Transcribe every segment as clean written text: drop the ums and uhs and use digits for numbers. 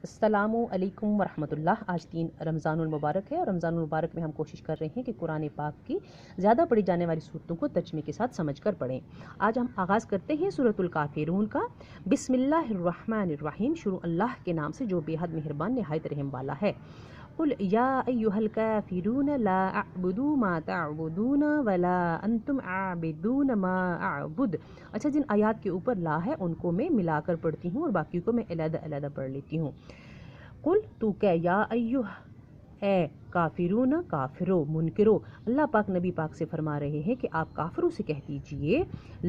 السلام علیکم ورحمۃ اللہ۔ آج 3 رمضان المبارک ہے اور رمضان المبارک میں ہم کوشش کر رہے ہیں کہ قرآن پاک کی زیادہ پڑھی جانے والی صورتوں کو ترجمے کے ساتھ سمجھ کر پڑھیں۔ آج ہم آغاز کرتے ہیں سورۃ الکافرون کا۔ بسم اللہ الرحمن الرحیم، شروع اللہ کے نام سے جو بے حد مہربان نہایت رحم والا ہے۔ قل یا ایھا الکافرون لا اعبد ما تعبدون ولا انتم عابدون ما اعبد۔ اچھا، جن آیات کے اوپر لا ہے ان کو میں ملا کر پڑھتی ہوں اور باقی کو میں علیحدہ علیحدہ پڑھ لیتی ہوں۔ قل، تو کہ، یا ایھا، اے کافرون، کافرو، منکرو۔ اللہ پاک نبی پاک سے فرما رہے ہیں کہ آپ کافروں سے کہہ دیجئے،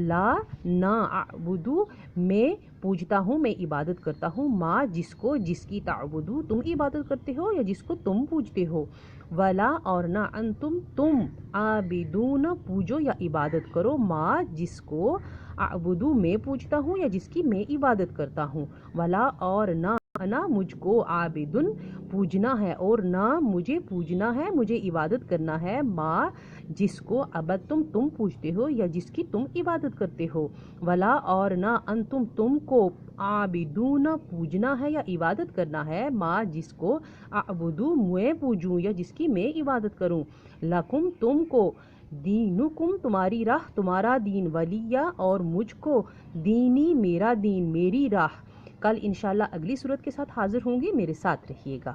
لا، نہ، اعبدو، میں پوجتا ہوں، میں عبادت کرتا ہوں، ما، جس کو، جس کی، تعبدو، تم عبادت کرتے ہو یا جس کو تم پوجتے ہو، ولا، اور نہ، انتم، تم، عابدون، پوجو یا عبادت کرو، ما، جس کو، اعبدو، میں پوجتا ہوں یا جس کی میں عبادت کرتا ہوں، ولا، اور نہ، انا، مجھ کو، عابدن، پوجنا ہے، اور نہ مجھے پوجنا ہے، مجھے عبادت کرنا ہے، ما، جس کو، عبدتم، تم پوجتے ہو یا جس کی تم عبادت کرتے ہو، ولا، اور نہ، انتم، تم کو، عابدون، پوجنا ہے یا عبادت کرنا ہے، ما، جس کو، اعبدو، میں پوجوں یا جس کی میں عبادت کروں، لکم، تم کو، دینکم، تمہاری راہ، تمہارا دین، ولیہ، اور مجھ کو، دینی، میرا دین، میری راہ۔ کل انشاءاللہ اگلی صورت کے ساتھ حاضر ہوں گی، میرے ساتھ رہیے گا۔